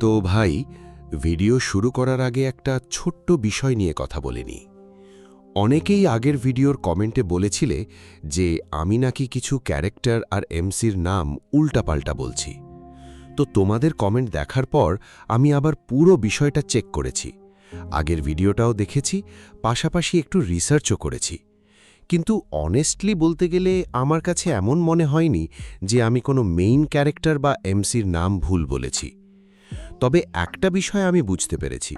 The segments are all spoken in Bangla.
তো ভাই, ভিডিও শুরু করার আগে একটা ছোট্ট বিষয় নিয়ে কথা বলে নিই। অনেকেই আগের ভিডিওর কমেন্টে বলেছিলে যে আমি নাকি কিছু ক্যারেক্টার আর এমসির নাম উল্টাপাল্টা বলছি। তো তোমাদের কমেন্ট দেখার পর আমি আবার পুরো বিষয়টা চেক করেছি। আগের ভিডিওটাও দেখেছি, পাশাপাশি একটু রিসার্চও করেছি। কিন্তু অনেস্টলি বলতে গেলে আমার কাছে এমন মনে হয়নি যে আমি কোনো মেইন ক্যারেক্টার বা এমসির নাম ভুল বলেছি। তবে একটা বিষয় আমি বুঝতে পেরেছি,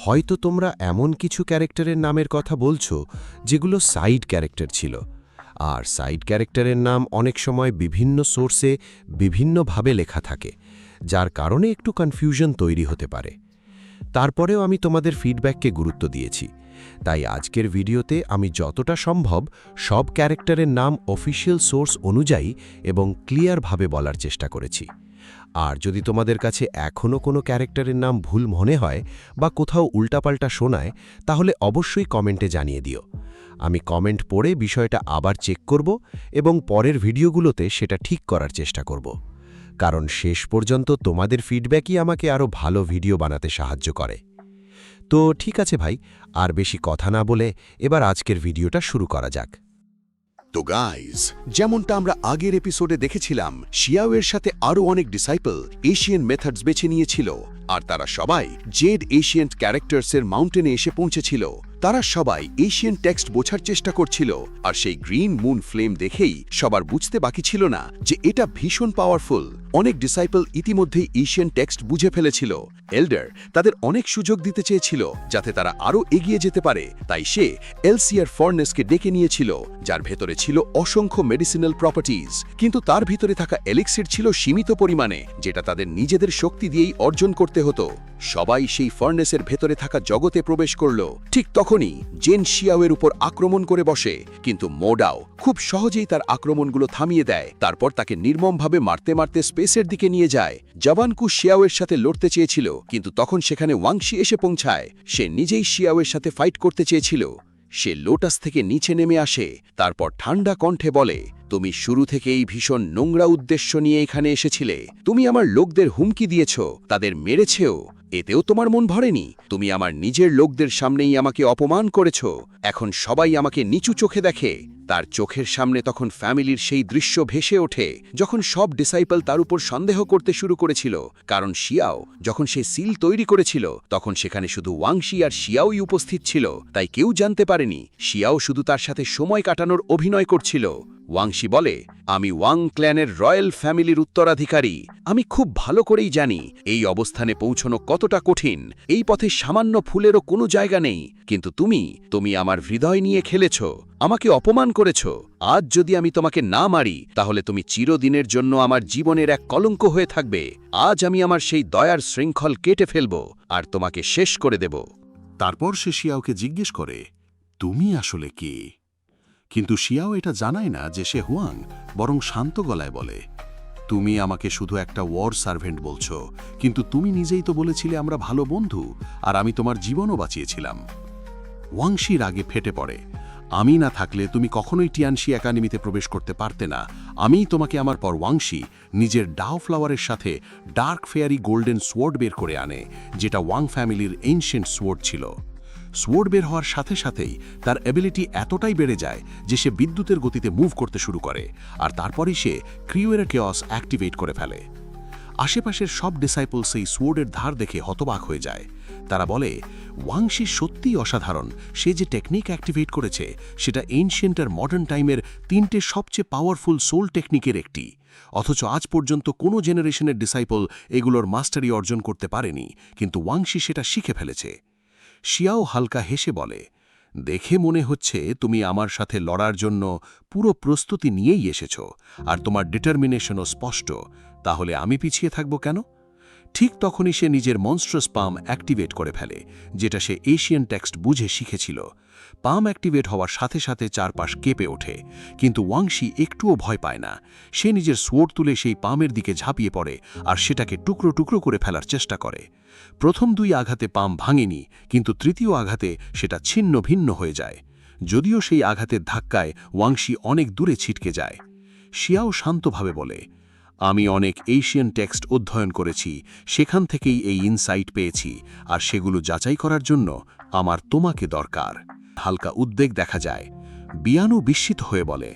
হয়তো তোমরা এমন কিছু ক্যারেক্টারের নামের কথা বলছো যেগুলো সাইড ক্যারেক্টার ছিল, আর সাইড ক্যারেক্টারের নাম অনেক সময় বিভিন্ন সোর্সে বিভিন্নভাবে লেখা থাকে, যার কারণে একটু কনফিউশন তৈরি হতে পারে। তারপরেও আমি তোমাদের ফিডব্যাককে গুরুত্ব দিয়েছি, তাই আজকের ভিডিওতে আমি যতটা সম্ভব সব ক্যারেক্টারের নাম অফিসিয়াল সোর্স অনুযায়ী এবং ক্লিয়ারভাবে বলার চেষ্টা করেছি। আর যদি তোমাদের কাছে এখনও কোনো ক্যারেক্টারের নাম ভুল মনে হয় বা কোথাও উল্টাপাল্টা শোনায়, তাহলে অবশ্যই কমেন্টে জানিয়ে দিও। আমি কমেন্ট পড়ে বিষয়টা আবার চেক করব এবং পরের ভিডিওগুলোতে সেটা ঠিক করার চেষ্টা করব। কারণ শেষ পর্যন্ত তোমাদের ফিডব্যাকই আমাকে আরও ভালো ভিডিও বানাতে সাহায্য করে। তো ঠিক আছে ভাই, আর বেশি কথা না বলে এবার আজকের ভিডিওটা শুরু করা যাক। তো গাইজ, যেমনটা আমরা আগের এপিসোডে দেখেছিলাম, শিয়াওয়ের সাথে আরও অনেক ডিসাইপল এশিয়ান মেথডস বেছে নিয়েছিল, আর তারা সবাই জেড এশিয়ান্ট ক্যারেক্টার্সের মাউন্টেনে এসে পৌঁছেছিল। তারা সবাই এশিয়ান টেক্সট বোঝার চেষ্টা করছিল, আর সেই গ্রিন মুন ফ্লেম দেখেই সবার বুঝতে বাকি ছিল না যে এটা ভীষণ পাওয়ারফুল। অনেক ডিসাইপল ইতিমধ্যেই এশিয়ান টেক্সট বুঝে ফেলেছিল। এল্ডার তাদের অনেক সুযোগ দিতে চেয়েছিল যাতে তারা আরও এগিয়ে যেতে পারে, তাই সে এলসিআর ফর্নেসকে ডেকে নিয়েছিল, যার ভেতরে ছিল অসংখ্য মেডিসিনাল প্রপার্টিজ। কিন্তু তার ভিতরে থাকা এলিক্সির ছিল সীমিত পরিমাণে, যেটা তাদের নিজেদের শক্তি দিয়েই অর্জন করতে হতো। সবাই সেই ফার্নেসের ভেতরে থাকা জগতে প্রবেশ করল। ঠিক তখনই জেন শিয়াওয়ের উপর আক্রমণ করে বসে, কিন্তু মোডাও খুব সহজেই তার আক্রমণগুলো থামিয়ে দেয়। তারপর তাকে নির্মমভাবে মারতে মারতে স্পেসের দিকে নিয়ে যায়। জাভানকু শিয়াওয়ের সাথে লড়তে চেয়েছিল, কিন্তু তখন সেখানে ওয়াংশি এসে পৌঁছায়। সে নিজেই শিয়াওয়ের সাথে ফাইট করতে চেয়েছিল। সে লোটাস থেকে নিচে নেমে আসে, তারপর ঠান্ডা কণ্ঠে বলে, তুমি শুরু থেকেই ভীষণ নোংরা উদ্দেশ্য নিয়ে এখানে এসেছিলে। তুমি আমার লোকদের হুমকি দিয়েছ, তাদের মেরেছেও, এতেও তোমার মন ভরেনি। তুমি আমার নিজের লোকদের সামনেই আমাকে অপমান করেছ। এখন সবাই আমাকে নিচু চোখে দেখে। তার চোখের সামনে তখন ফ্যামিলির সেই দৃশ্য ভেসে ওঠে, যখন সব ডিসাইপল তার উপর সন্দেহ করতে শুরু করেছিল। কারণ শিয়াও যখন সে সিল তৈরি করেছিল, তখন সেখানে শুধু ওয়াংশি আর শিয়াওই উপস্থিত ছিল, তাই কেউ জানতে পারেনি শিয়াও শুধু তার সাথে সময় কাটানোর অভিনয় করছিল। ওয়াংশি বলে, আমি ওয়াং ক্ল্যানের রয়্যাল ফ্যামিলির উত্তরাধিকারী। আমি খুব ভালো করেই জানি এই অবস্থানে পৌঁছানো কতটা কঠিন। এই পথে সামান্য ফুলেরও কোনো জায়গা নেই। কিন্তু তুমি আমার হৃদয় নিয়ে খেলেছ, আমাকে অপমান করেছ। আজ যদি আমি তোমাকে না মারি, তাহলে তুমি চিরদিনের জন্য আমার জীবনের এক কলঙ্ক হয়ে থাকবে। আজ আমি আমার সেই দয়ার শৃঙ্খল কেটে ফেলব আর তোমাকে শেষ করে দেব। তারপর সে শিয়াওকে জিজ্ঞেস করে, তুমি আসলে কে? কিন্তু শিয়াও এটা জানায় না যে সে হুয়াং, বরং শান্ত গলায় বলে, তুমি আমাকে শুধু একটা ওয়ার সার্ভেন্ট বলছো, কিন্তু তুমি নিজেই তো বলেছিলে আমরা ভালো বন্ধু, আর আমি তোমার জীবনও বাঁচিয়েছিলাম। ওয়াংশি রাগে ফেটে পড়ে, আমি না থাকলে তুমি কখনোই টিয়ানশি একাডেমিতে প্রবেশ করতে পারতে না। আমিই তোমাকে আমার পর। ওয়াংশি নিজের ডাও ফ্লাওয়ারের সাথে ডার্ক ফেয়ারি গোল্ডেন সোয়ার্ড বের করে আনে, যেটা ওয়াং ফ্যামিলির এনশিয়েন্ট সোয়ার্ড ছিল। সোয়ার্ড বের হওয়ার সাথে সাথেই তার অ্যাবিলিটি এতটাই বেড়ে যায় যে সে বিদ্যুতের গতিতে মুভ করতে শুরু করে, আর তারপরই সে ক্রিউয়ের কেওস অ্যাক্টিভেট করে ফেলে। আশেপাশের সব ডিসাইপল সেই সোয়ার্ডের ধার দেখে হতবাক হয়ে যায়। তারা বলে, ওয়াংশি সত্যিই অসাধারণ। সে যে টেকনিক অ্যাক্টিভেট করেছে সেটা এনশিয়েন্ট আর মডার্ন টাইমের তিনটে সবচেয়ে পাওয়ারফুল সোল টেকনিকের একটি। অথচ আজ পর্যন্ত কোনো জেনারেশনের ডিসাইপল এগুলোর মাস্টারি অর্জন করতে পারেনি, কিন্তু ওয়াংশি সেটা শিখে ফেলেছে। শিয়াও হালকা হেসে বলে, দেখে মনে হচ্ছে তুমি আমার সাথে লড়ার জন্য পুরো প্রস্তুতি নিয়েই এসেছ, আর তোমার ডিটারমিনেশনও স্পষ্ট। তাহলে আমি পিছিয়ে থাকব কেন? ঠিক তখনই সে নিজের মনস্ট্রাস পাম অ্যাক্টিভেট করে ফেলে, যেটা সে এশিয়ান টেক্সট বুঝে শিখেছিল। পাম অ্যাক্টিভেট হওয়ার সাথে সাথে চারপাশ কেঁপে ওঠে, কিন্তু ওয়াংশি একটুও ভয় পায় না। সে নিজের সোয়ার্ড তুলে সেই পামের দিকে ঝাঁপিয়ে পড়ে আর সেটাকে টুকরো টুকরো করে ফেলার চেষ্টা করে। প্রথম দুই আঘাতে পাম ভাঙেনি, কিন্তু তৃতীয় আঘাতে সেটা ছিন্ন ভিন্ন হয়ে যায়। যদিও সেই আঘাতের ধাক্কায় ওয়াংশি অনেক দূরে ছিটকে যায়। শিয়াও শান্তভাবে বলে, আমি অনেক এশিয়ান টেক্সট অধ্যয়ন করেছি, সেখান থেকেই এই ইনসাইট পেয়েছি, আর সেগুলো যাচাই করার জন্য আমার তোমাকে দরকার। হালকা উদ্বেগ দেখা যায়। বিয়ানু বিস্মিত হয়ে বলে,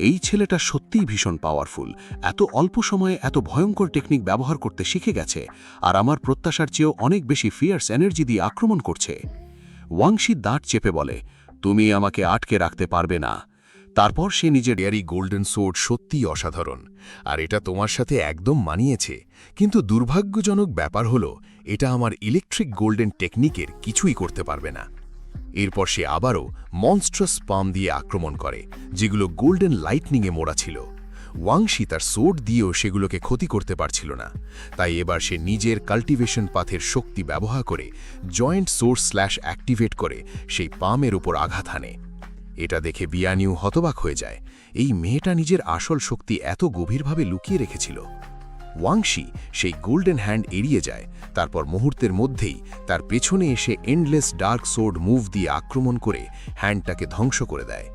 এই ছেলেটা সত্যিই ভীষণ পাওয়ারফুল, এত অল্প সময়ে এত ভয়ঙ্কর টেকনিক ব্যবহার করতে শিখে গেছে, আর আমার প্রত্যাশার চেয়েও অনেক বেশি ফিয়ার্স এনার্জি দিয়ে আক্রমণ করছে। ওয়াংশি দাঁত চেপে বলে, তুমি আমাকে আটকে রাখতে পারবে না। তারপর সে নিজের এয়ারি গোল্ডেন সোর্ড সত্যিই অসাধারণ, আর এটা তোমার সাথে একদম মানিয়েছে। কিন্তু দুর্ভাগ্যজনক ব্যাপার হলো, এটা আমার ইলেকট্রিক গোল্ডেন টেকনিকের কিছুই করতে পারবে না। এরপর সে আবারও মনস্ট্রাস পাম দিয়ে আক্রমণ করে, যেগুলো গোল্ডেন লাইটনিংয়ে মোড়া ছিল। ওয়াংশি তার সোর্ড দিয়েও সেগুলোকে ক্ষতি করতে পারছিল না। তাই এবার সে নিজের কাল্টিভেশন পাথের শক্তি ব্যবহার করে জয়েন্ট সোর্স স্ল্যাশ অ্যাক্টিভেট করে সেই পামের উপর আঘাত হানে। এটা দেখে বিয়ানিউ হতবাক হয়ে যায়। এই মেয়েটা নিজের আসল শক্তি এত গভীরভাবে লুকিয়ে রেখেছিল। ওয়াংশি সেই গোল্ডেন হ্যান্ড এড়িয়ে যায়, তারপর মুহূর্তের মধ্যেই তার পেছনে এসে এন্ডলেস ডার্ক সোর্ড মুভ দিয়ে আক্রমণ করে হ্যান্ডটাকে ধ্বংস করে দেয়।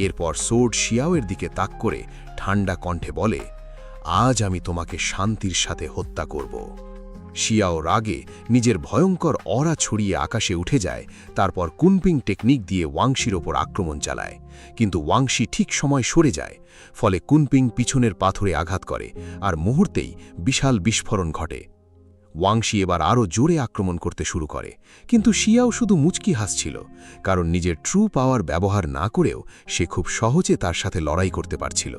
এরপর সোর্ড শিয়াওয়ের দিকে তাক করে ঠান্ডা কণ্ঠে বলে, আজ আমি তোমাকে শান্তির সাথে হত্যা করব। শিয়াও রাগে নিজের ভয়ঙ্কর অরা ছড়িয়ে আকাশে উঠে যায়, তারপর কুনপিং টেকনিক দিয়ে ওয়াংশির ওপর আক্রমণ চালায়। কিন্তু ওয়াংশি ঠিক সময় সরে যায়, ফলে কুনপিং পিছনের পাথরে আঘাত করে, আর মুহূর্তেই বিশাল বিস্ফোরণ ঘটে। ওয়াংশি এবার আরও জোরে আক্রমণ করতে শুরু করে, কিন্তু শিয়াও শুধু মুচকি হাসছিল, কারণ নিজের ট্রু পাওয়ার ব্যবহার না করেও সে খুব সহজে তার সাথে লড়াই করতে পারছিল।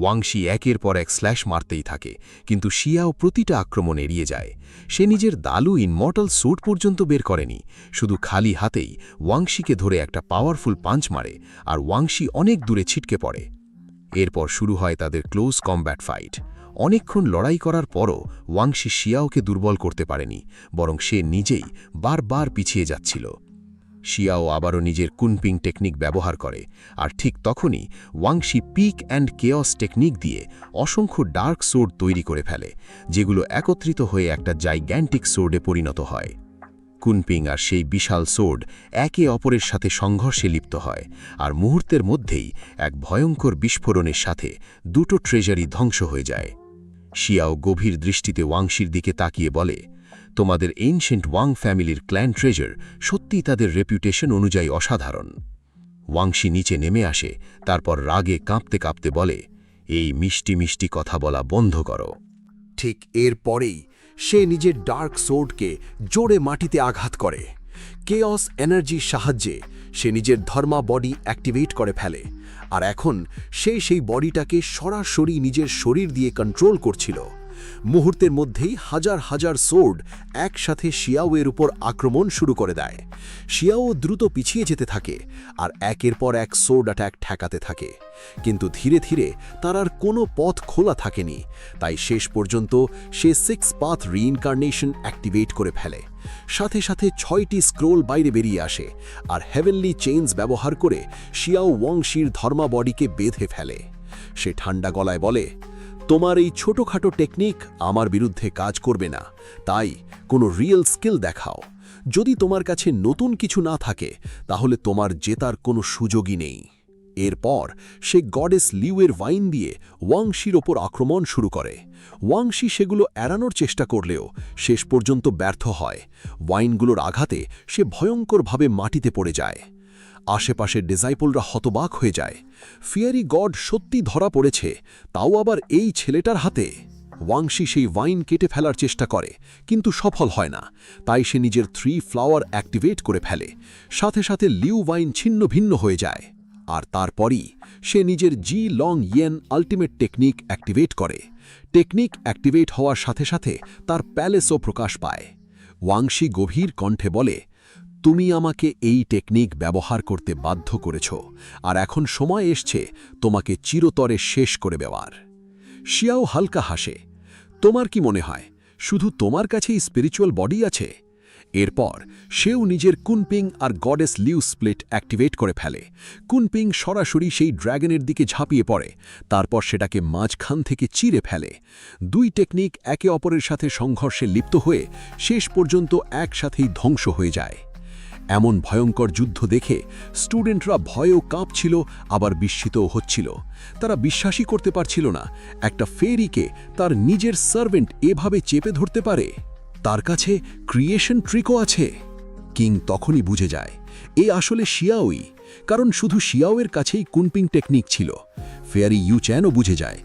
ওয়াংশি একের পর এক স্ল্যাশ মারতেই থাকে, কিন্তু শিয়াও প্রতিটা আক্রমণ এড়িয়ে যায়। সে নিজের দালু ইনমর্টাল স্যুট পর্যন্ত বের করেনি, শুধু খালি হাতেই ওয়াংশিকে ধরে একটা পাওয়ারফুল পাঞ্চ মারে, আর ওয়াংশি অনেক দূরে ছিটকে পড়ে। এরপর শুরু হয় তাদের ক্লোজ কমব্যাট ফাইট। অনেকক্ষণ লড়াই করার পরও ওয়াংশি শিয়াওকে দুর্বল করতে পারেনি, বরং সে নিজেই বারবার পিছিয়ে যাচ্ছিল। শিয়াও আবারও নিজের কুনপিং টেকনিক ব্যবহার করে, আর ঠিক তখনই ওয়াংশি পিক অ্যান্ড কেয়স টেকনিক দিয়ে অসংখ্য ডার্ক সোর্ড তৈরি করে ফেলে, যেগুলো একত্রিত হয়ে একটা জাইগ্যান্টিক সোর্ডে পরিণত হয়। কুনপিং আর সেই বিশাল সোর্ড একে অপরের সাথে সংঘর্ষে লিপ্ত হয়, আর মুহূর্তের মধ্যেই এক ভয়ঙ্কর বিস্ফোরণের সাথে দুটো ট্রেজারি ধ্বংস হয়ে যায়। শিয়াও গভীর দৃষ্টিতে ওয়াংশির দিকে তাকিয়ে বলে, তোমাদের এনশিয়েন্ট ওয়াং ফ্যামিলির ক্ল্যান ট্রেজার সত্যিই তাদের রেপুটেশন অনুযায়ী অসাধারণ। ওয়াংশি নিচে নেমে আসে, তারপর রাগে কাঁপতে কাঁপতে বলে, এই মিষ্টি মিষ্টি কথা বলা বন্ধ করো। ঠিক এর পরেই সে নিজের ডার্ক সোর্ডকে জোরে মাটিতে আঘাত করে। কেয়স এনার্জির সাহায্যে সে নিজের ধর্মা বডি অ্যাক্টিভেট করে ফেলে, আর এখন সে সেই বডিটাকে সরাসরি নিজের শরীর দিয়ে কন্ট্রোল করছিল। মুহূর্তের মধ্যেই হাজার হাজার সোর্ড একসাথে শিয়াওয়ের উপর আক্রমণ শুরু করে দেয়। শিয়াও দ্রুত পিছিয়ে যেতে থাকে, আর একের পর এক সোর্ড অ্যাট্যাক ঠেকাতে থাকে। কিন্তু ধীরে ধীরে তার আর কোনো পথ খোলা থাকেনি, তাই শেষ পর্যন্ত সে 6 পাথ রিইনকার্নেশন অ্যাক্টিভেট করে ফেলে। সাথে সাথে 6টি স্ক্রোল বাইরে বেরিয়ে আসে, আর হেভেনলি চেইনস ব্যবহার করে শিয়াও ওয়াংশির ধর্মা বডিকে বেঁধে ফেলে। সে ঠান্ডা গলায় বলে, তোমার এই ছোটখাটো টেকনিক আমার বিরুদ্ধে কাজ করবে না, তাই কোনো রিয়েল স্কিল দেখাও। যদি তোমার কাছে নতুন কিছু না থাকে, তাহলে তোমার জেতার কোনো সুযোগই নেই। এরপর সে গডেস লিউয়ের ওয়াইন দিয়ে ওয়াংশির ওপর আক্রমণ শুরু করে। ওয়াংশি সেগুলো এড়ানোর চেষ্টা করলেও শেষ পর্যন্ত ব্যর্থ হয়। ওয়াইনগুলোর আঘাতে সে ভয়ঙ্করভাবে মাটিতে পড়ে যায়। আশেপাশের ডিসাইপলরা হতবাক হয়ে যায়। ফিয়ারি গড সত্যি ধরা পড়েছে, তাও আবার এই ছেলেটার হাতে। ওয়াংশি সেই ওয়াইন কেটে ফেলার চেষ্টা করে, কিন্তু সফল হয় না। তাই সে নিজের 3 ফ্লাওয়ার অ্যাক্টিভেট করে ফেলে। সাথে সাথে লিউ ওয়াইন ছিন্ন ভিন্ন হয়ে যায়, আর তারপরই সে নিজের Ji Long Yen ultimate technique activate করে। টেকনিক অ্যাক্টিভেট হওয়ার সাথে সাথে তার প্যালেসও প্রকাশ পায়। ওয়াংশি গভীর কণ্ঠে বলে, তুমি আমাকে এই টেকনিক ব্যবহার করতে বাধ্য করেছ, আর এখন সময় এসছে তোমাকে চিরতরে শেষ করে দেওয়ার। শিয়াও হালকা হাসে, তোমার কি মনে হয় শুধু তোমার কাছেই স্পিরিচুয়াল বডি আছে? এরপর সেও নিজের কুনপিং আর গডেস লিউ স্প্লিট অ্যাক্টিভেট করে ফেলে। কুনপিং সরাসরি সেই ড্র্যাগনের দিকে ঝাঁপিয়ে পড়ে, তারপর সেটাকে মাঝখান থেকে চিরে ফেলে। 2 টেকনিক একে অপরের সাথে সংঘর্ষে লিপ্ত হয়ে শেষ পর্যন্ত একসাথেই ধ্বংস হয়ে যায়। এমন ভয়ঙ্কর যুদ্ধ দেখে স্টুডেন্টরা ভয়েও কাঁপছিল, আবার বিস্মিতও হচ্ছিল। তারা বিশ্বাসই করতে পারছিল না একটা ফেরিকে তার নিজের সার্ভেন্ট এভাবে চেপে ধরতে পারে। তার কাছে ক্রিয়েশন ট্রিকও আছে। কিং তখনই বুঝে যায় এ আসলে শিয়াওই, কারণ শুধু শিয়াওয়ের কাছেই কুনপিং টেকনিক ছিল। ফেয়ারি ইউচ্যানও বুঝে যায়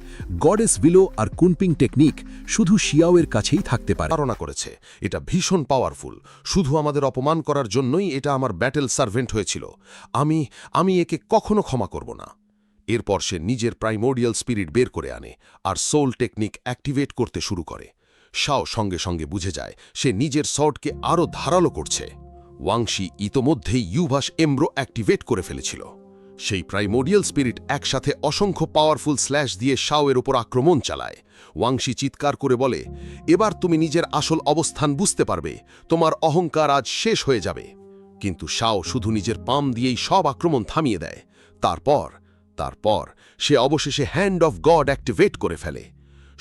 গডেস ভিলো আর কুনপিং টেকনিক শুধু শিয়াওয়ের কাছেই থাকতে পারে। ধারণা করেছে এটা ভীষণ পাওয়ারফুল, শুধু আমাদের অপমান করার জন্যই এটা আমার ব্যাটেল সার্ভেন্ট হয়েছিল। আমি একে কখনো ক্ষমা করব না। এরপর সে নিজের প্রাইমোরিয়াল স্পিরিট বের করে আনে আর সোল টেকনিক অ্যাক্টিভেট করতে শুরু করে। শাও সঙ্গে সঙ্গে বুঝে যায় সে নিজের সর্টকে আরও ধারালো করছে। ওয়াংশি ইতোমধ্যেই ইউভাস এমব্রো অ্যাক্টিভেট করে ফেলেছিল। সেই প্রাইমোরিয়াল স্পিরিট একসাথে অসংখ্য পাওয়ারফুল স্ল্যাশ দিয়ে শাওয়ের ওপর আক্রমণ চালায়। ওয়াংশি চিৎকার করে বলে, এবার তুমি নিজের আসল অবস্থান বুঝতে পারবে, তোমার অহংকার আজ শেষ হয়ে যাবে। কিন্তু শাও শুধু নিজের পাম দিয়েই সব আক্রমণ থামিয়ে দেয়। তারপর সে অবশেষে হ্যান্ড অফ গড অ্যাক্টিভেট করে ফেলে।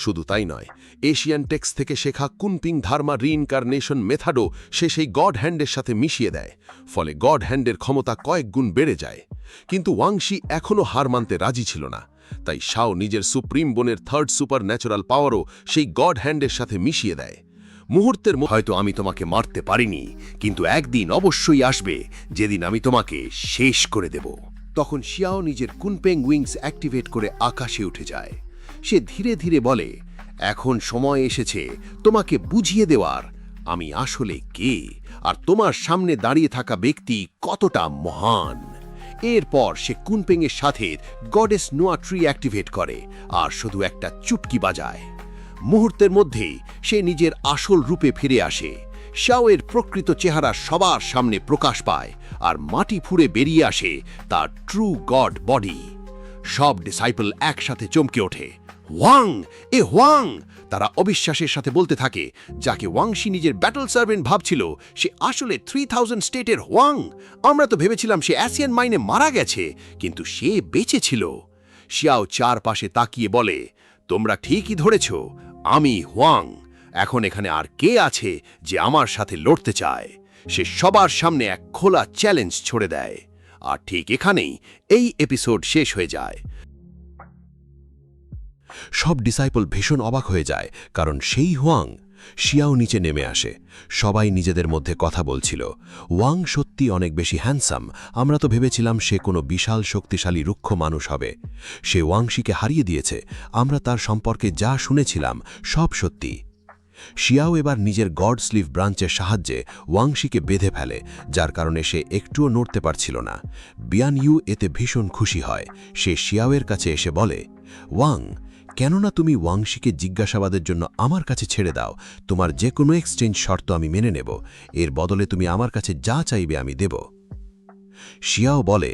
শুধু তাই নয়, এশিয়ান টেক্সট থেকে শেখা কুনপিং ধার্মা রিইনকারনেশন মেথডও সে সেই গড হ্যান্ডের সাথে মিশিয়ে দেয়। ফলে গড হ্যান্ডের ক্ষমতা কয়েক গুণ বেড়ে যায়। কিন্তু ওয়াংশি এখনও হার মানতে রাজি ছিল না। তাই শাও নিজের সুপ্রিম বোনের থার্ড সুপার ন্যাচারাল পাওয়ারও সেই গড হ্যান্ডের সাথে মিশিয়ে দেয়। মুহূর্তের হয়তো আমি তোমাকে মারতে পারিনি, কিন্তু একদিন অবশ্যই আসবে যেদিন আমি তোমাকে শেষ করে দেব। তখন শিয়াও নিজের কুনপেং উইংস অ্যাক্টিভেট করে আকাশে উঠে যায়। সে ধীরে ধীরে বলে, এখন সময় এসেছে তোমাকে বুঝিয়ে দেওয়ার আমি আসলে কে, আর তোমার সামনে দাঁড়িয়ে থাকা ব্যক্তি কতটা মহান। এরপর সে কুনপেংয়ের সাথে গডেস নোয়া ট্রি অ্যাক্টিভেট করে আর শুধু একটা চুটকি বাজায়। মুহূর্তের মধ্যেই সে নিজের আসল রূপে ফিরে আসে। শাওয়ের প্রকৃত চেহারা সবার সামনে প্রকাশ পায় আর মাটি ফুঁড়ে বেরিয়ে আসে তার ট্রু গড বডি। সব ডিসাইপল একসাথে চমকে ওঠে, ওয়াং! ওয়াং! তারা অবিশ্বাসের সাথে বলতে থাকে, যাকে ওয়াংশি নিজের ব্যাটল সার্ভেন্ট ভাবছিল সে আসলে 3000 স্টেটের ওয়াং। আমরা তো ভেবেছিলাম সে অ্যাসিয়ান মাইনে মারা গেছে, কিন্তু সে বেঁচে ছিল। শিয়াও চারপাশে তাকিয়ে বলে, তোমরা ঠিকই ধরেছ, আমি ওয়াং। এখন এখানে আর কে আছে যে আমার সাথে লড়তে চায়? সে সবার সামনে এক খোলা চ্যালেঞ্জ ছড়ে দেয়। আর ঠিক এখানেই এই এপিসোড শেষ হয়ে যায়। সব ডিসাইপল ভীষণ অবাক হয়ে যায়, কারণ সেই ওয়াং। শিয়াও নিচে নেমে আসে। সবাই নিজেদের মধ্যে কথা বলছিল, ওয়াং সত্যি অনেক বেশি হ্যান্ডসাম। আমরা তো ভেবেছিলাম সে কোনো বিশাল শক্তিশালী রুক্ষ মানুষ হবে। সে ওয়াংশিকে হারিয়ে দিয়েছে। আমরা তার সম্পর্কে যা শুনেছিলাম সব সত্যি। শিয়াও এবার নিজের গড স্লিভ ব্রাঞ্চের সাহায্যে ওয়াংশিকে বেঁধে ফেলে, যার কারণে সে একটুও নড়তে পারছিল না। বিয়ান ইউ এতে ভীষণ খুশি হয়। সে শিয়াওয়ের কাছে এসে বলে, ওয়াং, কেননা তুমি ওয়াংশিকে জিজ্ঞাসাবাদের জন্য আমার কাছে ছেড়ে দাও। তোমার যে কোনো এক্সচেঞ্জ শর্ত আমি মেনে নেব। এর বদলে তুমি আমার কাছে যা চাইবে আমি দেব। শিয়াও বলে,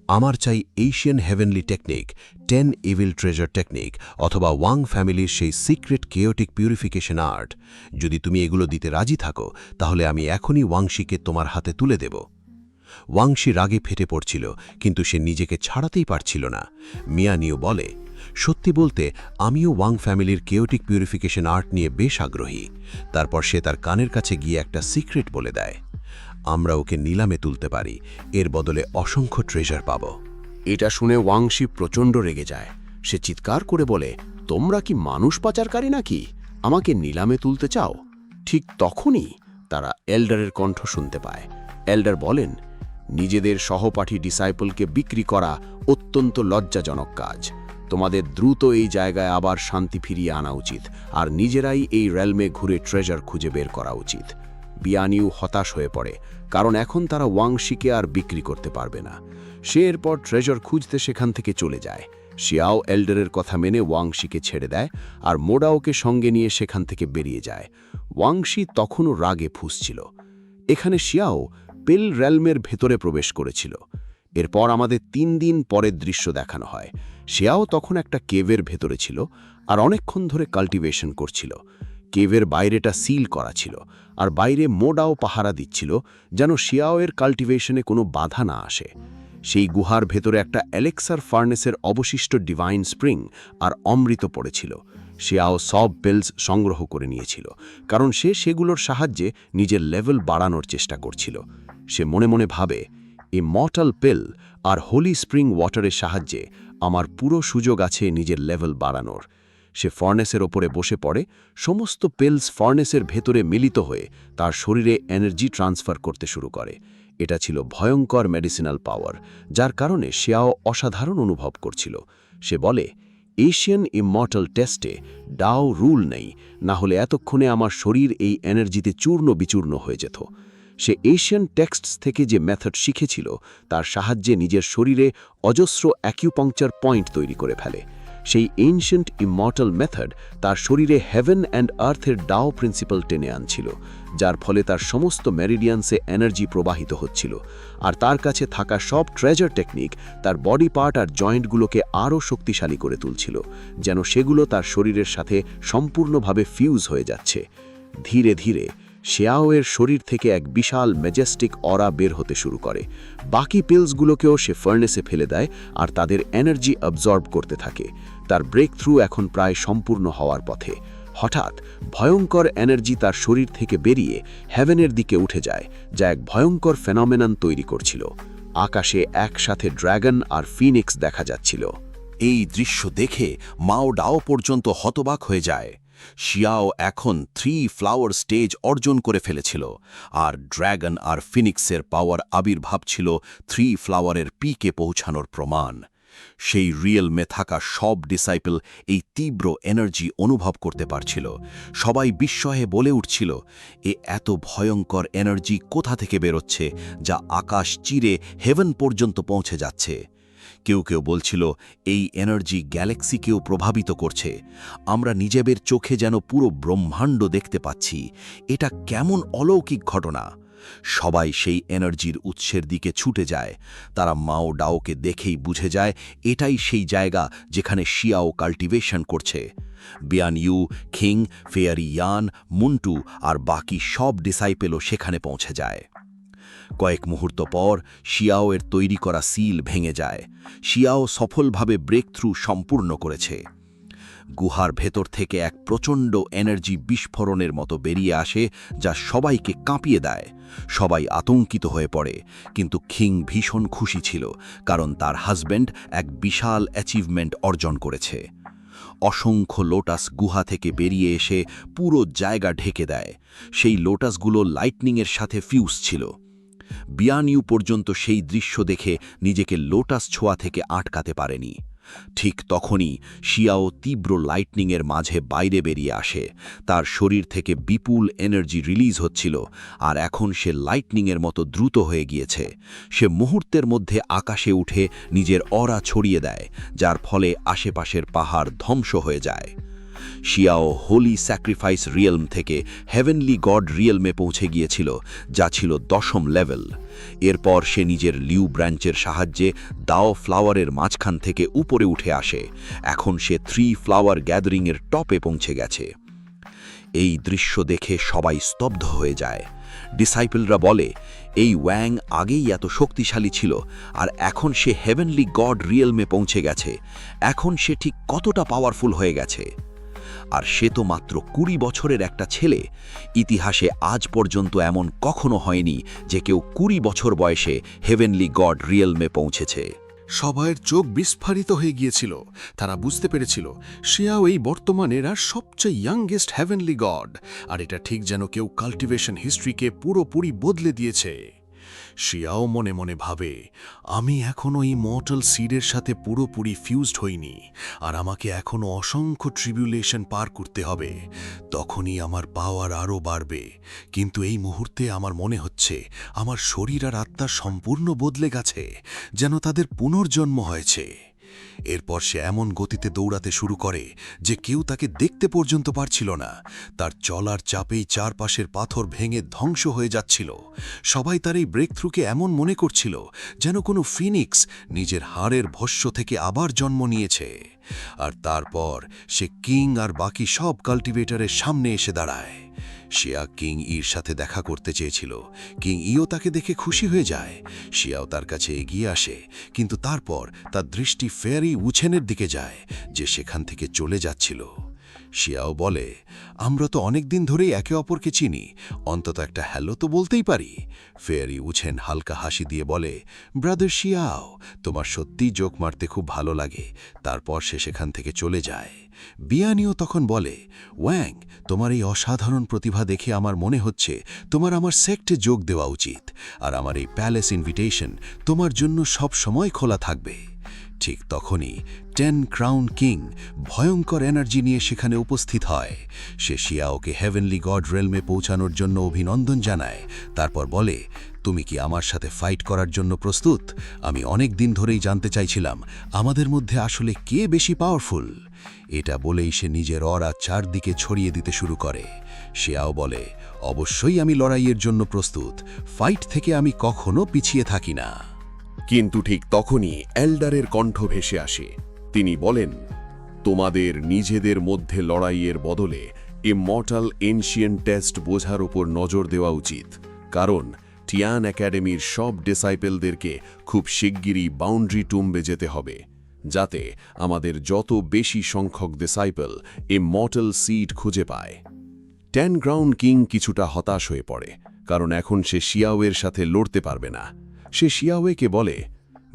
আমার চাই Asian heavenly technique, 10 evil treasure technique, অথবা ওয়াং ফ্যামিলির সেই সিক্রেট কেওটিক পিউরিফিকেশন আর্ট। যদি তুমি এগুলো দিতে রাজি থাকো, তাহলে আমি এখনই ওয়াংশিকে তোমার হাতে তুলে দেব। ওয়াংশি রাগে ফেটে পড়ছিল, কিন্তু সে নিজেকে ছাড়াতেই পারছিল না। মিয়ানিও বলে, সত্যি বলতে আমিও ওয়াং ফ্যামিলির কেওটিক পিউরিফিকেশন আর্ট নিয়ে বেশ আগ্রহী। তারপর সে তার কানের কাছে গিয়ে একটা সিক্রেট বলে দেয়, আমরা ওকে নিলামে তুলতে পারি, এর বদলে অসংখ্য ট্রেজার পাব। এটা শুনে ওয়াংশি প্রচণ্ড রেগে যায়। সে চিৎকার করে বলে, তোমরা কি মানুষ পাচারকারী নাকি? আমাকে নিলামে তুলতে চাও? ঠিক তখনই তারা এল্ডারের কণ্ঠ শুনতে পায়। এল্ডার বলেন, নিজেদের সহপাঠী ডিসাইপলকে বিক্রি করা অত্যন্ত লজ্জাজনক কাজ। তোমাদের দ্রুত এই জায়গায় আবার শান্তি ফিরিয়ে আনা উচিত, আর নিজেরাই এই রেলমে ঘুরে ট্রেজার খুঁজে বের করা উচিত। বিয়ানিউ হতাশ হয়ে পড়ে, কারণ এখন তারা ওয়াংশিকে আর বিক্রি করতে পারবে না। সে এরপর ট্রেজার খুঁজতে সেখান থেকে চলে যায়। শিয়াও এল্ডারের কথা মেনে ওয়াংশিকে ছেড়ে দেয় আর মোডাওকে সঙ্গে নিয়ে সেখান থেকে বেরিয়ে যায়। ওয়াংশি তখনও রাগে ফুঁসছিল। এখানে শিয়াও পেল রেলমের ভেতরে প্রবেশ করেছিল। এরপর আমাদের 3 দিন পরের দৃশ্য দেখানো হয়। শিয়াও তখন একটা কেভের ভেতরে ছিল আর অনেকক্ষণ ধরে কাল্টিভেশন করছিল। কেভের বাইরেটা সিল করা ছিল আর বাইরে মোডাও পাহারা দিচ্ছিল, যেন শিয়াওয়ের কাল্টিভেশনে কোনো বাধা না আসে। সেই গুহার ভেতরে একটা এলেক্সার ফার্নেসের অবশিষ্ট ডিভাইন স্প্রিং আর অমৃত পড়েছিল। শিয়াও সব বেলস সংগ্রহ করে নিয়েছিল, কারণ সে সেগুলোর সাহায্যে নিজের লেভেল বাড়ানোর চেষ্টা করছিল। সে মনে মনে ভাবে, ইমর্টাল পিল আর হোলি স্প্রিং ওয়াটারের সাহায্যে আমার পুরো সুযোগ আছে নিজের লেভেল বাড়ানোর। সে ফার্নেসের ওপরে বসে পড়ে, সমস্ত পিলস ফার্নেসের ভেতরে মিলিত হয়ে তার শরীরে এনার্জি ট্রান্সফার করতে শুরু করে। এটা ছিল ভয়ঙ্কর মেডিসিনাল পাওয়ার, যার কারণে শিয়াও অসাধারণ অনুভব করছিল। সে বলে, এশিয়ান ইমর্টাল টেস্টে ডাও রুল নেই, না হলে এতক্ষণে আমার শরীর এই এনার্জিতে চূর্ণ বিচূর্ণ হয়ে যেত। সে এশিয়ান টেক্সটস থেকে যে মেথড শিখেছিল তার সাহায্যে নিজের শরীরে অজস্র অ্যাকিউপাংচার পয়েন্ট তৈরি করে ফেলে। সেই এনশিয়েন্ট ইমর্টাল মেথড তার শরীরে হেভেন অ্যান্ড আর্থের ডাও প্রিন্সিপাল টেনে আনছিল, যার ফলে তার সমস্ত মেরিডিয়ান্সে এনার্জি প্রবাহিত হচ্ছিল। আর তার কাছে থাকা সব ট্রেজার টেকনিক তার বডি পার্ট আর জয়েন্টগুলোকে আরও শক্তিশালী করে তুলছিল, যেন সেগুলো তার শরীরের সাথে সম্পূর্ণভাবে ফিউজ হয়ে যাচ্ছে। ধীরে ধীরে শিয়াওয়ের শরীর থেকে এক বিশাল ম্যাজেস্টিক অরা বের হতে শুরু করে। বাকি পিলসগুলোকেও সে ফার্নেসে ফেলে দেয় আর তাদের এনার্জি অ্যাবজর্ব করতে থাকে। তার ব্রেক থ্রু এখন প্রায় সম্পূর্ণ হওয়ার পথে। হঠাৎ ভয়ঙ্কর এনার্জি তার শরীর থেকে বেরিয়ে হেভেনের দিকে উঠে যায়, যা এক ভয়ঙ্কর ফেনোমেনন তৈরি করছিল। আকাশে একসাথে ড্র্যাগন আর ফিনিক্স দেখা যাচ্ছিল। এই দৃশ্য দেখে মাও ডাও পর্যন্ত হতবাক হয়ে যায়। শিয়াও এখন 3 ফ্লাওয়ার স্টেজ অর্জন করে ফেলেছিল, আর ড্র্যাগন আর ফিনিক্সের পাওয়ার আবির্ভাব ছিল 3 ফ্লাওয়ারের পিকে পৌঁছানোর প্রমাণ। সেই রিয়েলমে থাকা সব ডিসাইপল এই তীব্র এনার্জি অনুভব করতে পারছিল। সবাই বিস্ময়ে বলে উঠছিল, এত ভয়ঙ্কর এনার্জি কোথা থেকে বেরোচ্ছে, যা আকাশ চিরে হেভেন পর্যন্ত পৌঁছে যাচ্ছে। কেউ কেউ বলছিল, এই এনার্জি গ্যালাক্সিকেও প্রভাবিত করছে। আমরা নিজেদের চোখে যেন পুরো ব্রহ্মাণ্ড দেখতে পাচ্ছি। এটা কেমন অলৌকিক ঘটনা! সবাই সেই এনার্জির উৎসের দিকে ছুটে যায়। তারা মাও ডাওকে দেখেই বুঝে যায় এটাই সেই জায়গা যেখানে শিয়াও কাল্টিভেশন করছে। বিয়ান ইউ, খিং, ফেয়ারি ইয়ান, মুন্টু আর বাকি সব ডিসাইপেলও সেখানে পৌঁছে যায়। কয়েক মুহূর্ত পর শিয়াও এর তৈরি করা সিল ভেঙে যায়। শিয়াও সফলভাবে ব্রেক থ্রু সম্পূর্ণ করেছে। গুহার ভেতর থেকে এক প্রচণ্ড এনার্জি বিস্ফোরণের মতো বেরিয়ে আসে, যা সবাইকে কাঁপিয়ে দেয়। সবাই আতঙ্কিত হয়ে পড়ে, কিন্তু খিং ভীষণ খুশি ছিল, কারণ তার হাজব্যান্ড এক বিশাল অ্যাচিভমেন্ট অর্জন করেছে। অসংখ্য লোটাস গুহা থেকে বেরিয়ে এসে পুরো জায়গা ঢেকে দেয়। সেই লোটাসগুলো লাইটনিংয়ের সাথে ফিউজ ছিল। বিয়ান ইউ পর্যন্ত সেই দৃশ্য দেখে নিজেকে লোটাস ছোঁয়া থেকে আটকাতে পারেনি। ঠিক তখনই শিয়াও তীব্র লাইটনিংয়ের মাঝে বাইরে বেরিয়ে আসে। তার শরীর থেকে বিপুল এনার্জি রিলিজ হচ্ছিল, আর এখন সে লাইটনিংয়ের মতো দ্রুত হয়ে গিয়েছে। সে মুহূর্তের মধ্যে আকাশে উঠে নিজের অরা ছড়িয়ে দেয়, যার ফলে আশেপাশের পাহাড় ধ্বংস হয়ে যায়। শিয়াও হোলি স্যাক্রিফাইস রিয়েলম থেকে হেভেনলি গড রিয়েলমে পৌঁছে গিয়েছিল, যা ছিল 10ম লেভেল। এরপর সে নিজের লিউ ব্রাঞ্চের সাহায্যে দাও ফ্লাওয়ারের মাঝখান থেকে উপরে উঠে আসে। এখন সে 3 ফ্লাওয়ার গ্যাদারিংয়ের টপে পৌঁছে গেছে। এই দৃশ্য দেখে সবাই স্তব্ধ হয়ে যায়। ডিসাইপলরা বলে, এই ওয়াং আগেই এত শক্তিশালী ছিল, আর এখন সে হেভেনলি গড রিয়েলমে পৌঁছে গেছে। এখন সে ঠিক কতটা পাওয়ারফুল হয়ে গেছে! আর সে তো মাত্র 20 বছরের একটা ছেলে। ইতিহাসে আজ পর্যন্ত এমন কখনো হয়নি যে কেউ 20 বছর বয়সে হেভেনলি গড রিয়েলমে পৌঁছেছে। সবাইয়ের চোখ বিস্ফারিত হয়ে গিয়েছিল। তারা বুঝতে পেরেছিল শিয়াও এই বর্তমানের আর সবচেয়ে ইয়াংগেস্ট হেভেনলি গড, আর এটা ঠিক যেন কেউ কাল্টিভেশন হিস্ট্রিকে পুরোপুরি বদলে দিয়েছে। শিয়াও মনে মনে ভাবে, আমি এখনও এই মর্টাল সিডের সাথে পুরোপুরি ফিউজড হইনি, আর আমাকে এখনও অসংখ্য ট্রিবিউলেশন পার করতে হবে। তখনই আমার পাওয়ার আরও বাড়বে। কিন্তু এই মুহূর্তে আমার মনে হচ্ছে আমার শরীর আর আত্মা সম্পূর্ণ বদলে গেছে, যেন তাদের পুনর্জন্ম হয়েছে। এরপর সে এমন গতিতে দৌড়াতে শুরু করে যে কেউ তাকে দেখতে পর্যন্ত পারছিল না। তার চলার চাপেই চারপাশের পাথর ভেঙে ধ্বংস হয়ে যাচ্ছিল। সবাই তার এই ব্রেক থ্রুকে এমন মনে করছিল যেন কোনো ফিনিক্স নিজের হাড়ের ভস্য থেকে আবার জন্ম নিয়েছে। আর তারপর সে কিং আর বাকি সব কাল্টিভেটরের সামনে এসে দাঁড়ায়। শিয়া কিং ইর সাথে দেখা করতে চেয়েছিল। কিং ইও তাকে দেখে খুশি হয়ে যায়। শিয়াও তার কাছে এগিয়ে আসে, কিন্তু তারপর তার দৃষ্টি ফেয়ারি উছেনের দিকে যায়, যে সেখান থেকে চলে যাচ্ছিল। শিয়াও বলে, আমরা তো অনেক দিন ধরেই একে অপরকে চিনি, অন্তত একটা হ্যালো তো বলতেই পারি। ফেয়ারি উছেন হালকা হাসি দিয়ে বলে, ব্রাদার শিয়াও, তোমার সত্যিই জোক মারতে খুব ভালো লাগে। তারপর সে সেখান থেকে চলে যায়। বিয়ানিও তখন বলে, ওয়াং, তোমার এই অসাধারণ প্রতিভা দেখে আমার মনে হচ্ছে তোমার আমার সেক্টে যোগ দেওয়া উচিত, আর আমার এই প্যালেস ইনভিটেশন তোমার জন্য সব সময় খোলা থাকবে। ঠিক তখনই 10 ক্রাউন কিং ভয়ঙ্কর এনার্জি নিয়ে সেখানে উপস্থিত হয়। সে শিয়াওকে হেভেনলি গড রেলমে পৌঁছানোর জন্য অভিনন্দন জানায়। তারপর বলে, তুমি কি আমার সাথে ফাইট করার জন্য প্রস্তুত? আমি অনেক দিন ধরেই জানতে চাইছিলাম আমাদের মধ্যে আসলে কে বেশি পাওয়ারফুল। এটা বলেই সে নিজের অরা চারদিকে ছড়িয়ে দিতে শুরু করে। শিয়াও বলে, অবশ্যই আমি লড়াইয়ের জন্য প্রস্তুত, ফাইট থেকে আমি কখনো পিছিয়ে থাকি না। কিন্তু ঠিক তখনই এল্ডারের কণ্ঠ ভেসে আসে। তিনি বলেন, তোমাদের নিজেদের মধ্যে লড়াইয়ের বদলে ইমমর্টাল এনশিয়েন্ট টেস্ট বোঝার ওপর নজর দেওয়া উচিত, কারণ টিয়ান একাডেমির সব ডিসাইপেলদেরকে খুব শিগগিরই বাউন্ডারি টুম্বে যেতে হবে, যাতে আমাদের যত বেশি সংখ্যক ডিসাইপেল ইমমর্টাল সিড খুঁজে পায়। 10 ক্রাউন কিং কিছুটা হতাশ হয়ে পড়ে, কারণ এখন সে শিয়াওয়ের সাথে লড়তে পারবে না। সে শিয়াওয়েকে বলে,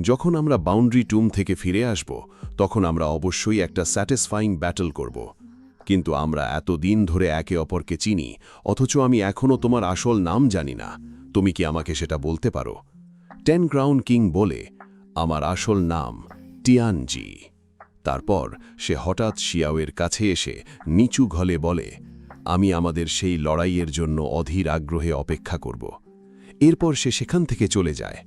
যখন আমরা বাউন্ডারি টুম থেকে ফিরে আসব, তখন আমরা অবশ্যই একটা স্যাটিসফাইং ব্যাটল করব। কিন্তু আমরা এত দিন ধরে একে অপরকে চিনি, অথচ আমি এখনও তোমার আসল নাম জানি না। তুমি কি আমাকে সেটা বলতে পারো? 10 ক্রাউন কিং বলে, আমার আসল নাম টিয়ানজি। তারপর সে হঠাৎ শিয়াওয়ের কাছে এসে নিচু গলে বলে, আমি আমাদের সেই লড়াইয়ের জন্য অধীর আগ্রহে অপেক্ষা করব। এরপর সে সেখান থেকে চলে যায়।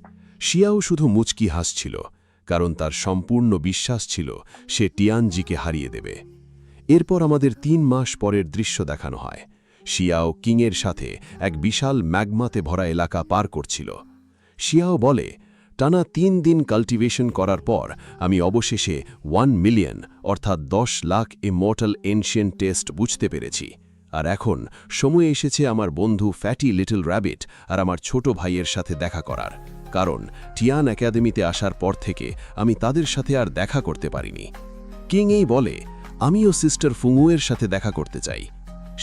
শিয়াও শুধু মুচকি হাসছিল, কারণ তার সম্পূর্ণ বিশ্বাস ছিল সে টিয়ানজিকে হারিয়ে দেবে। এরপর আমাদের 3 মাস পরের দৃশ্য দেখানো হয়। শিয়াও কিংয়ের সাথে এক বিশাল ম্যাগমাতে ভরা এলাকা পার করছিল। শিয়াও বলে, টানা 3 দিন কাল্টিভেশন করার পর আমি অবশেষে 1 মিলিয়ন অর্থাৎ 10 লাখ ইমমর্টাল এনশিয়েন্ট টেস্ট বুঝতে পেরেছি। আর এখন সময় এসেছে আমার বন্ধু ফ্যাটি লিটল র্যাবিট আর আমার ছোট ভাইয়ের সাথে দেখা করার, কারণ টিয়ান একাডেমিতে আসার পর থেকে আমি তাদের সাথে আর দেখা করতে পারিনি। কিং এই বলে, আমিও সিস্টার ফুংউয়ের সাথে দেখা করতে চাই।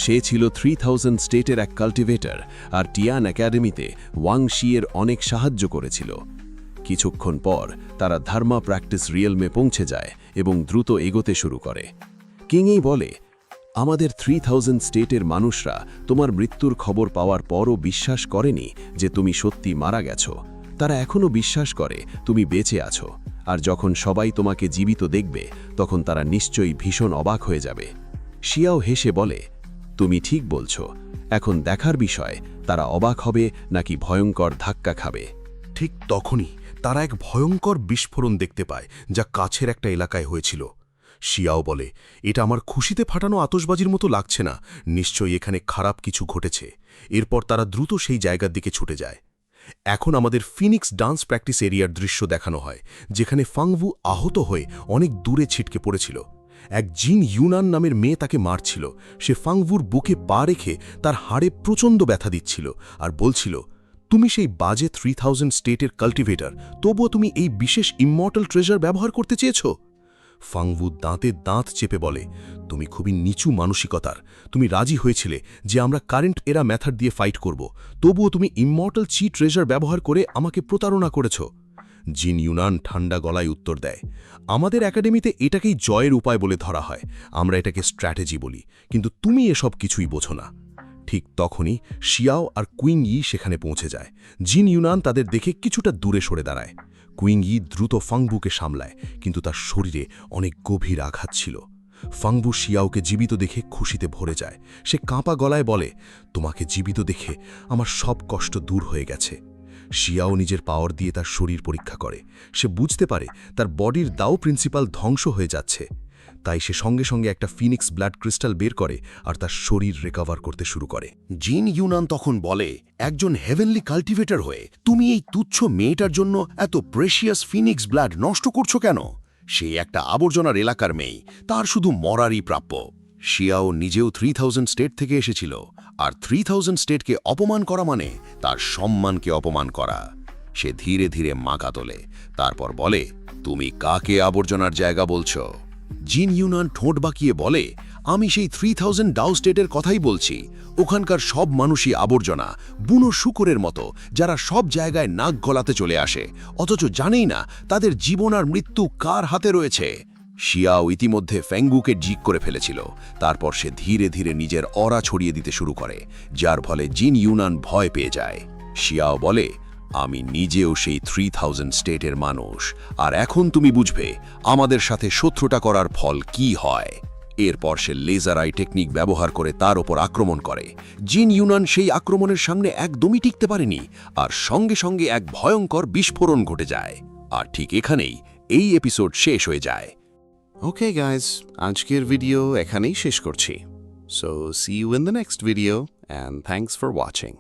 সে ছিল 3000 স্টেটের এক কাল্টিভেটর, আর টিয়ান একাডেমিতে ওয়াং শিয়ের অনেক সাহায্য করেছিল। কিছুক্ষণ পর তারা ধর্মা প্র্যাকটিস রিয়েলমে পৌঁছে যায় এবং দ্রুত এগোতে শুরু করে। কিং এই বলে, আমাদের 3000 স্টেটের মানুষরা তোমার মৃত্যুর খবর পাওয়ার পরও বিশ্বাস করেনি যে তুমি সত্যি মারা গেছো। তারা এখনও বিশ্বাস করে তুমি বেঁচে আছো, আর যখন সবাই তোমাকে জীবিত দেখবে তখন তারা নিশ্চয়ই ভীষণ অবাক হয়ে যাবে। শিয়াও হেসে বলে, তুমি ঠিক বলছো, এখন দেখার বিষয় তারা অবাক হবে নাকি ভয়ঙ্কর ধাক্কা খাবে। ঠিক তখনই তারা এক ভয়ঙ্কর বিস্ফোরণ দেখতে পায়, যা কাছের একটা এলাকায় হয়েছিল। শিয়াও বলে, এটা আমার খুশিতে ফাটানো আতশবাজির মতো লাগছে না, নিশ্চয়ই এখানে খারাপ কিছু ঘটেছে। এরপর তারা দ্রুত সেই জায়গার দিকে ছুটে যায়। এখন আমাদের ফিনিক্স ডান্স প্র্যাকটিস এরিয়ার দৃশ্য দেখানো হয়, যেখানে ফাংভু আহত হয়ে অনেক দূরে ছিটকে পড়েছিল। এক জিন ইউনান নামের মেয়ে তাকে মারছিল। সে ফাংভুর বুকে পা রেখে তার হাড়ে প্রচণ্ড ব্যথা দিচ্ছিল আর বলছিল, তুমি সেই বাজে 3000 স্টেটের কাল্টিভেটর, তবুও তুমি এই বিশেষ ইমমর্টাল ট্রেজার ব্যবহার করতে চেয়েছ? ফাংভু দাঁতে দাঁত চেপে বলে, তুমি খুবই নিচু মানসিকতার। তুমি রাজি হয়েছিলে যে আমরা কারেন্ট এরা মেথড দিয়ে ফাইট করব, তবুও তুমি ইমমর্টাল চি ট্রেজার ব্যবহার করে আমাকে প্রতারণা করেছ। জিন ইউনান ঠান্ডা গলায় উত্তর দেয়, আমাদের একাডেমিতে এটাকেই জয়ের উপায় বলে ধরা হয়, আমরা এটাকে স্ট্র্যাটেজি বলি, কিন্তু তুমি এসব কিছুই বোঝো না। ঠিক তখনই শিয়াও আর কুইং ই সেখানে পৌঁছে যায়। জিন ইউনান তাদের দেখে কিছুটা দূরে সরে দাঁড়ায়। কুইং ই দ্রুত ফাংবুকে সামলায়, কিন্তু তার শরীরে অনেক গভীর আঘাত ছিল। ফাংবু শিয়াওকে জীবিত দেখে খুশিতে ভরে যায়। সে কাঁপা গলায় বলে, তোমাকে জীবিত দেখে আমার সব কষ্ট দূর হয়ে গেছে। শিয়াও নিজের পাওয়ার দিয়ে তার শরীর পরীক্ষা করে। সে বুঝতে পারে তার বডির দাও প্রিন্সিপাল ধ্বংস হয়ে যাচ্ছে। তাই সে সঙ্গে সঙ্গে একটা ফিনিক্স ব্লাড ক্রিস্টাল বের করে আর তার শরীর রিকভার করতে শুরু করে। জিন ইউনান তখন বলে, একজন হেভেনলি কাল্টিভেটর হয়ে তুমি এই তুচ্ছ মেয়েটার জন্য এত প্রেশিয়াস ফিনিক্স ব্লাড নষ্ট করছো কেন? সে একটা আবর্জনার এলাকার মেয়ে, তার শুধু মরারই প্রাপ্য। শিয়াও নিজেও 3000 স্টেট থেকে এসেছিল, আর 3000 স্টেটকে অপমান করা মানে তার সম্মানকে অপমান করা। সে ধীরে ধীরে মাথা তোলে, তারপর বলে, তুমি কাকে আবর্জনার জায়গা বলছো? জিন ইউনান ঠোঁট বাঁকিয়ে বলে, আমি সেই 3000 ডাও স্টেটের কথাই বলছি। ওখানকার সব মানুষই আবর্জনা, বুনো শুকরের মতো, যারা সব জায়গায় নাক গলাতে চলে আসে, অথচ জানেই না তাদের জীবন আর মৃত্যু কার হাতে রয়েছে। শিয়াও ইতিমধ্যে ফেঙ্গুকে জিক করে ফেলেছিল। তারপর সে ধীরে ধীরে নিজের অরা ছড়িয়ে দিতে শুরু করে, যার ফলে জিন ইউনান ভয় পেয়ে যায়। শিয়াও বলে, আমি নিজেও সেই 3000 স্টেটের মানুষ, আর এখন তুমি বুঝবে আমাদের সাথে শত্রুতা করার ফল কি হয়। এরপর সে লেজার আই টেকনিক ব্যবহার করে তার ওপর আক্রমণ করে। জিন ইউনান সেই আক্রমণের সামনে একদমই টিকতে পারেনি, আর সঙ্গে সঙ্গে এক ভয়ঙ্কর বিস্ফোরণ ঘটে যায়। আর ঠিক এখানেই এই এপিসোড শেষ হয়ে যায়। ওকে গাইজ, আজকের ভিডিও এখানেই শেষ করছি। So see you in the next video and thanks for watching.